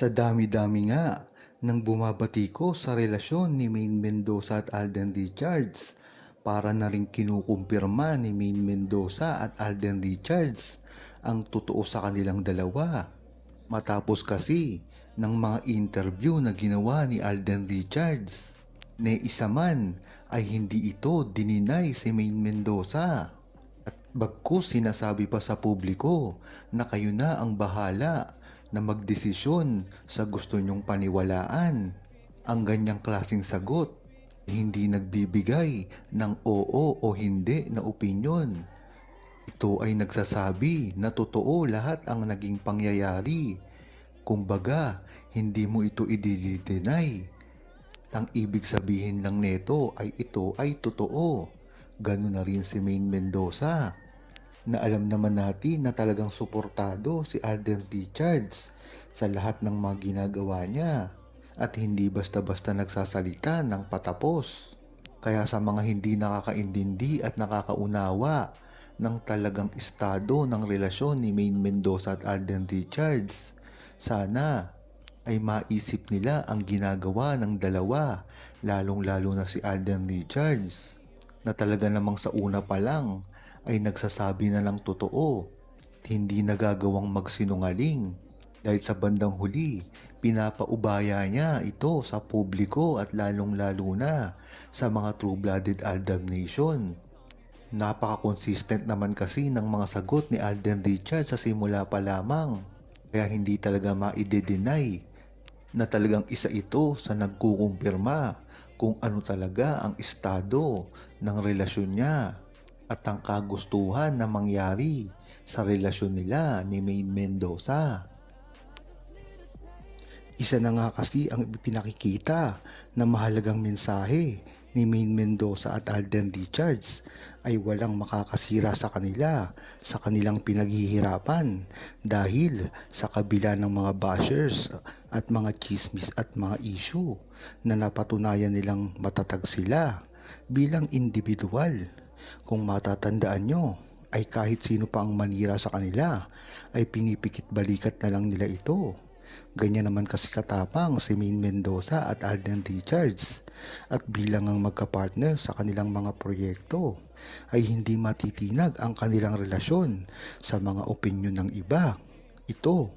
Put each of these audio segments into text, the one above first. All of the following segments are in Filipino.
Sa dami-dami nga ng bumabati ko sa relasyon ni Maine Mendoza at Alden Richards, para na rin kinukumpirma ni Maine Mendoza at Alden Richards ang totoo sa kanilang dalawa. Matapos kasi ng mga interview na ginawa ni Alden Richards, na isa man ay hindi ito dininay si Maine Mendoza. At bagkus sinasabi pa sa publiko na kayo na ang bahala na magdesisyon sa gusto nyong paniwalaan. Ang ganyang klaseng sagot hindi nagbibigay ng oo o hindi na opinyon. Ito ay nagsasabi na totoo lahat ang naging pangyayari. Kumbaga, hindi mo ito i-deny. Ang ibig sabihin lang nito ay ito ay totoo. Ganun na rin si Maine Mendoza, na alam naman natin na talagang suportado si Alden Richards sa lahat ng mga ginagawa niya at hindi basta-basta nagsasalita ng patapos. Kaya sa mga hindi nakakaintindi at nakakaunawa ng talagang estado ng relasyon ni Maine Mendoza at Alden Richards, sana ay maisip nila ang ginagawa ng dalawa, lalong-lalo na si Alden Richards, na talaga namang sa una pa lang ay nagsasabi na lang totoo at hindi nagagawang magsinungaling, dahil sa bandang huli pinapaubaya niya ito sa publiko at lalong-lalo na sa mga true-blooded Aldam Nation. Napaka-consistent naman kasi ng mga sagot ni Alden Richards sa simula pa lamang, kaya hindi talaga ma-i-deny na talagang isa ito sa nagkukumpirma kung ano talaga ang estado ng relasyon niya at ang kagustuhan na mangyari sa relasyon nila ni Maine Mendoza. Isa na nga kasi ang pinakikita na mahalagang mensahe ni Maine Mendoza at Alden Richards ay walang makakasira sa kanila sa kanilang pinaghihirapan, dahil sa kabila ng mga bashers at mga chismis at mga issue na napatunayan nilang matatag sila bilang individual. Kung matatandaan nyo, ay kahit sino pa ang manira sa kanila ay pinipikit balikat na lang nila ito. Ganyan naman kasi katapang si Maine Mendoza at Alden Richards, at bilang ang magkapartner sa kanilang mga proyekto ay hindi matitinag ang kanilang relasyon sa mga opinyon ng iba. Ito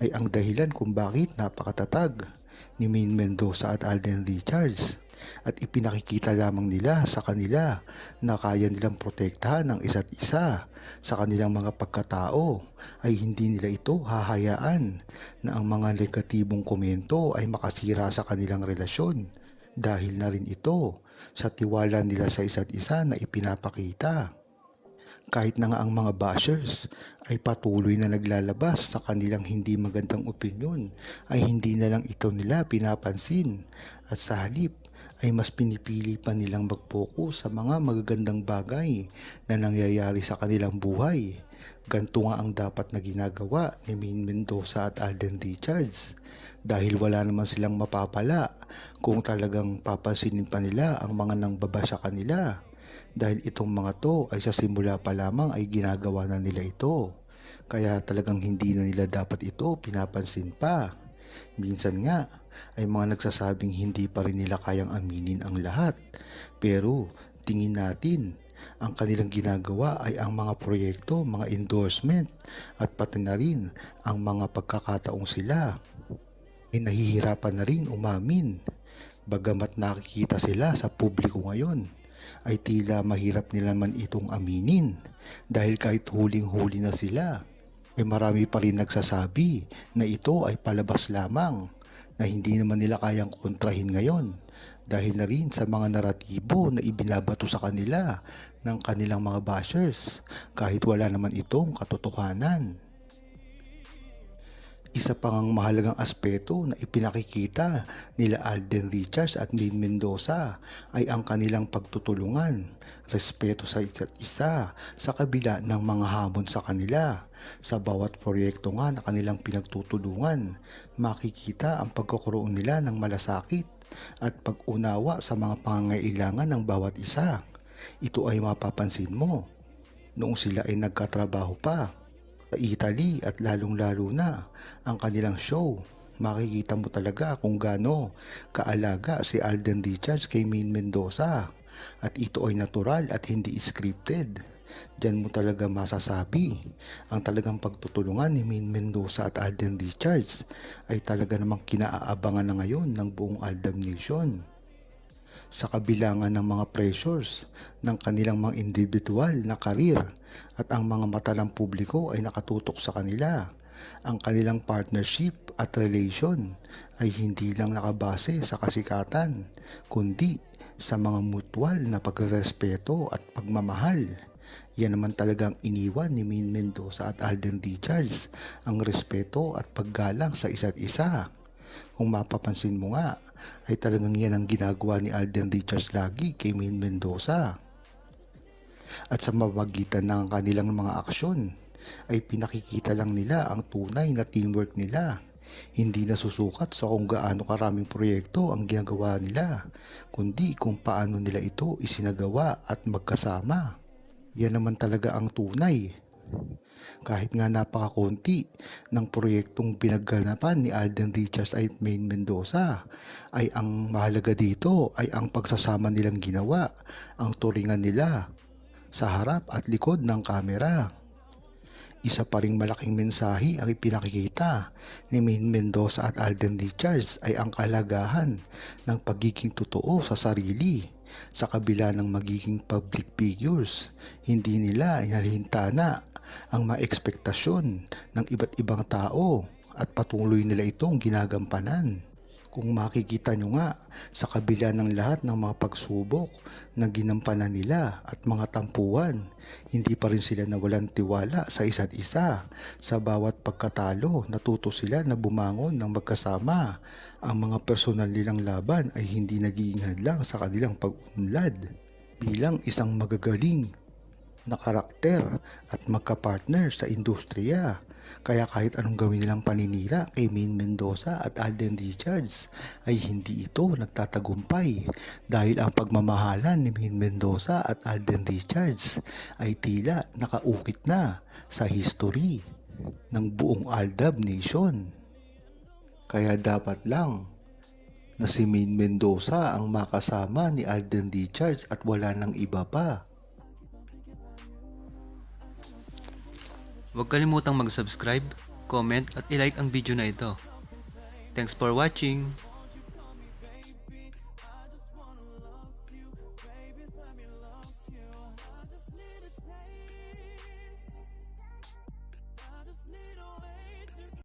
ay ang dahilan kung bakit napakatatag ni Maine Mendoza at Alden Richards, at ipinakikita lamang nila sa kanila na kaya nilang protektahan ang isa't isa sa kanilang mga pagkatao, ay hindi nila ito hahayaan na ang mga negatibong komento ay makasira sa kanilang relasyon, dahil na rin ito sa tiwala nila sa isa't isa na ipinapakita. Kahit na nga ang mga bashers ay patuloy na naglalabas sa kanilang hindi magandang opinyon, ay hindi na lang ito nila pinapansin, at sa halip ay mas pinipili pa nilang mag-focus sa mga magagandang bagay na nangyayari sa kanilang buhay. Ganito nga ang dapat na ginagawa ni Maine Mendoza at Alden Richards, dahil wala naman silang mapapala kung talagang papansinin pa nila ang mga nangbaba sa kanila, dahil itong mga to ay sa simula pa lamang ay ginagawa na nila ito. Kaya talagang hindi na nila dapat ito pinapansin pa. Minsan nga ay mga nagsasabing hindi pa rin nila kayang aminin ang lahat, pero tingin natin ang kanilang ginagawa ay ang mga proyekto, mga endorsement, at pati na rin ang mga pagkakataong sila ay nahihirapan na rin umamin. Bagamat nakikita sila sa publiko ngayon, ay tila mahirap nila man itong aminin, dahil kahit huling-huli na sila ay marami pa rin nagsasabi na ito ay palabas lamang, na hindi naman nila kayang kontrahin ngayon, dahil na rin sa mga naratibo na ibinabato sa kanila ng kanilang mga bashers, kahit wala naman itong katotohanan. Isa pang mahalagang aspeto na ipinakikita nila Alden Richards at Maine Mendoza ay ang kanilang pagtutulungan, respeto sa isa't isa sa kabila ng mga hamon sa kanila. Sa bawat proyekto nga na kanilang pinagtutulungan, makikita ang pagkakaroon nila ng malasakit at pag-unawa sa mga pangangailangan ng bawat isa. Ito ay mapapansin mo noong sila ay nagkatrabaho pa sa Italy, at lalong-lalo na ang kanilang show makikita mo talaga kung gaano kaalaga si Alden Richards kay Maine Mendoza. At ito ay natural at hindi scripted. Diyan mo talaga masasabi ang talagang pagtutulungan ni Maine Mendoza at Alden Richards ay talaga namang kinaabangan na ngayon ng buong Aldab Nation. Sa kabilangan ng mga pressures ng kanilang mga individual na karir at ang mga mata ng publiko ay nakatutok sa kanila. Ang kanilang partnership at relation ay hindi lang nakabase sa kasikatan, kundi sa mga mutual na pagrespeto at pagmamahal. Yan naman talagang iniwan ni Maine Mendoza at Alden Richards, ang respeto at paggalang sa isa't isa. Kung mapapansin mo nga, ay talagang yan ang ginagawa ni Alden Richards lagi kay Maine Mendoza. At sa mamagitan ng kanilang mga aksyon, ay pinakikita lang nila ang tunay na teamwork nila. Hindi nasusukat sa kung gaano karaming proyekto ang ginagawa nila, kundi kung paano nila ito isinagawa at magkasama. Yan naman talaga ang tunay. Kahit nga napakakunti ng proyektong pinagganapan ni Alden Richards ay Maine Mendoza, ay ang mahalaga dito ay ang pagsasama nilang ginawa, ang turingan nila sa harap at likod ng kamera. Isa pa ring malaking mensahe ang ipinakikita ni Maine Mendoza at Alden Richards ay ang kahalagahan ng pagiging totoo sa sarili. Sa kabila ng magiging public figures, hindi nila inalihintana ang mga ekspektasyon ng iba't ibang tao at patuloy nila itong ginagampanan. Kung makikita nyo nga, sa kabila ng lahat ng mga pagsubok na ginampanan nila at mga tampuan, hindi pa rin sila nawalan tiwala sa isa't isa. Sa bawat pagkatalo, natuto sila na bumangon ng magkasama. Ang mga personal nilang laban ay hindi nagiging hadlang sa kanilang pag-unlad. Bilang isang magagaling na karakter at magkapartner sa industriya. Kaya kahit anong gawin nilang paninira kay Maine Mendoza at Alden Richards ay hindi ito nagtatagumpay dahil ang pagmamahalan ni Maine Mendoza at Alden Richards ay tila nakaukit na sa history ng buong Aldab Nation. Kaya dapat lang na si Maine Mendoza ang makasama ni Alden Richards at wala nang iba pa. Huwag kalimutang mag-subscribe, comment at i-like ang video na ito. Thanks for watching!